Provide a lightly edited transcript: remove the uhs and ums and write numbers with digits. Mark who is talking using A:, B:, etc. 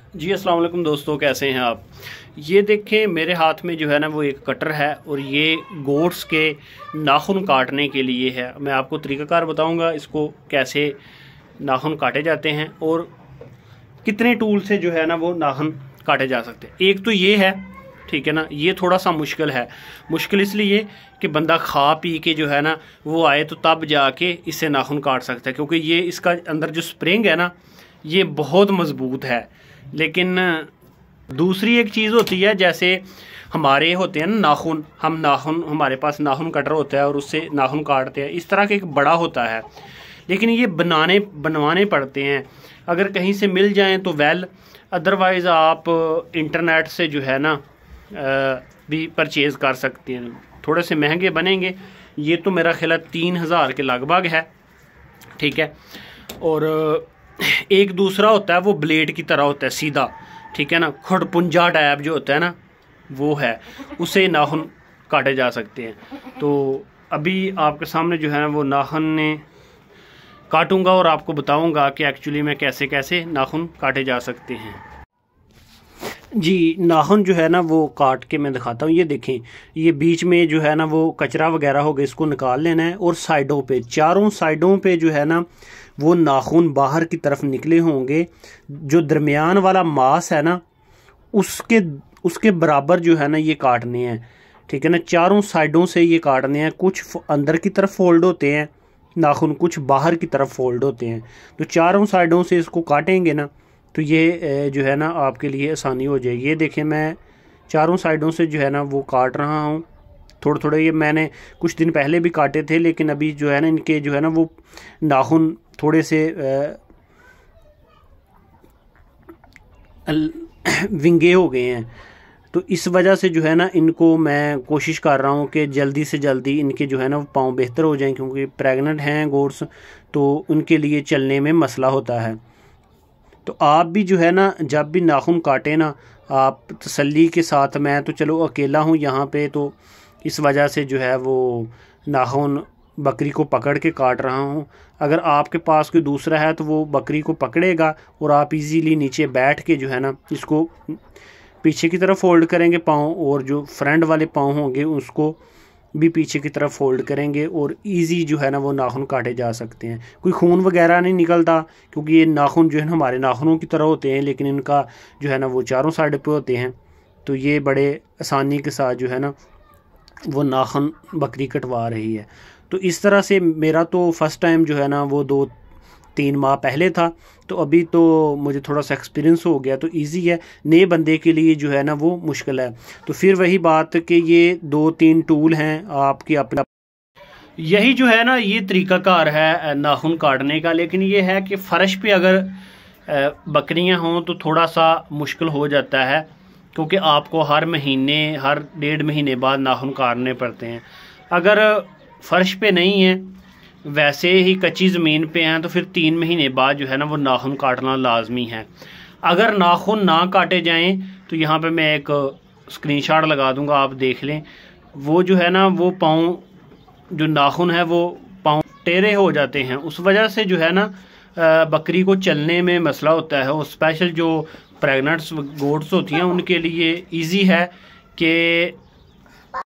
A: जी अस्सलाम वालेकुम दोस्तों, कैसे हैं आप। ये देखें मेरे हाथ में जो है ना वो एक कटर है और ये गोट्स के नाखून काटने के लिए है। मैं आपको तरीक़ाकार बताऊंगा इसको कैसे नाखून काटे जाते हैं और कितने टूल से जो है ना वो नाखून काटे जा सकते हैं। एक तो ये है, ठीक है ना, ये थोड़ा सा मुश्किल है। मुश्किल इसलिए कि बंदा खा पी के जो है ना वो आए तो तब जाके इससे नाखून काट सकता है, क्योंकि ये इसका अंदर जो स्प्रिंग है ना ये बहुत मज़बूत है। लेकिन दूसरी एक चीज़ होती है, जैसे हमारे होते हैं ना नाखून, हमारे पास नाखून कटर होता है और उससे नाखून काटते हैं। इस तरह का एक बड़ा होता है, लेकिन ये बनवाने पड़ते हैं। अगर कहीं से मिल जाएं तो वेल, अदरवाइज़ आप इंटरनेट से जो है ना भी परचेज़ कर सकते हैं। थोड़े से महंगे बनेंगे, ये तो मेरा ख्याल 3000 के लगभग है, ठीक है। और एक दूसरा होता है वो ब्लेड की तरह होता है सीधा, ठीक है ना, खड़पुंजा टाइप जो होता है ना वो है, उससे नाखून काटे जा सकते हैं। तो अभी आपके सामने जो है ना वो नाखून काटूंगा और आपको बताऊंगा कि एक्चुअली में कैसे कैसे नाखून काटे जा सकते हैं। जी, नाखून जो है ना वो काट के मैं दिखाता हूँ। ये देखें, ये बीच में जो है ना वो कचरा वगैरह हो गया, इसको निकाल लेना है। और साइडों पे, चारों साइडों पे जो है ना वो नाखून बाहर की तरफ निकले होंगे। जो दरमियान वाला मांस है ना उसके बराबर जो है ना ये काटने हैं, ठीक है ना। चारों साइडों से ये काटने हैं। कुछ अंदर की तरफ फोल्ड होते हैं नाखून, कुछ बाहर की तरफ फोल्ड होते हैं। तो चारों साइडों से इसको काटेंगे ना तो ये जो है ना आपके लिए आसानी हो जाएगी। ये देखें, मैं चारों साइडों से जो है ना वो काट रहा हूँ थोड़े थोड़े। ये मैंने कुछ दिन पहले भी काटे थे, लेकिन अभी जो है ना इनके जो है ना वो नाखून थोड़े से विंगे हो गए हैं। तो इस वजह से जो है ना इनको मैं कोशिश कर रहा हूँ कि जल्दी से जल्दी इनके जो है ना वो पाँव बेहतर हो जाएं, क्योंकि प्रेग्नेंट हैं गोट्स, तो उनके लिए चलने में मसला होता है। तो आप भी जो है ना जब भी नाखून काटे ना, आप तसल्ली के साथ, मैं तो चलो अकेला हूँ यहाँ पे, तो इस वजह से जो है वो नाखून बकरी को पकड़ के काट रहा हूँ। अगर आपके पास कोई दूसरा है तो वो बकरी को पकड़ेगा और आप इजीली नीचे बैठ के जो है ना इसको पीछे की तरफ फोल्ड करेंगे पाँव, और जो फ्रंट वाले पाँव होंगे उसको भी पीछे की तरफ फोल्ड करेंगे और इजी जो है ना वो नाखून काटे जा सकते हैं। कोई खून वगैरह नहीं निकलता, क्योंकि ये नाखून जो है ना हमारे नाखूनों की तरह होते हैं, लेकिन इनका जो है ना वो चारों साइड पे होते हैं। तो ये बड़े आसानी के साथ जो है ना वो नाखून बकरी कटवा रही है। तो इस तरह से मेरा तो फर्स्ट टाइम जो है ना वो 2-3 माह पहले था, तो अभी तो मुझे थोड़ा सा एक्सपीरियंस हो गया, तो इजी है। नए बंदे के लिए जो है ना वो मुश्किल है। तो फिर वही बात कि ये 2-3 टूल हैं आपके अपना, यही जो है ना ये तरीक़ाकार है नाखून काटने का। लेकिन ये है कि फ़र्श पे अगर बकरियां हों तो थोड़ा सा मुश्किल हो जाता है, क्योंकि आपको हर 1.5 महीने बाद नाखून काटने पड़ते हैं। अगर फ़र्श पे नहीं है, वैसे ही कच्ची ज़मीन पे हैं, तो फिर 3 महीने बाद जो है ना वो नाखून काटना लाजमी है। अगर नाखून ना काटे जाएं तो यहाँ पे मैं एक स्क्रीनशॉट लगा दूंगा, आप देख लें। वो जो है ना वो पाँव, जो नाखून है वो पाँव टेढ़े हो जाते हैं। उस वजह से जो है ना बकरी को चलने में मसला होता है। और स्पेशल जो प्रेग्नेंट गोट्स होती हैं उनके लिए ईजी है कि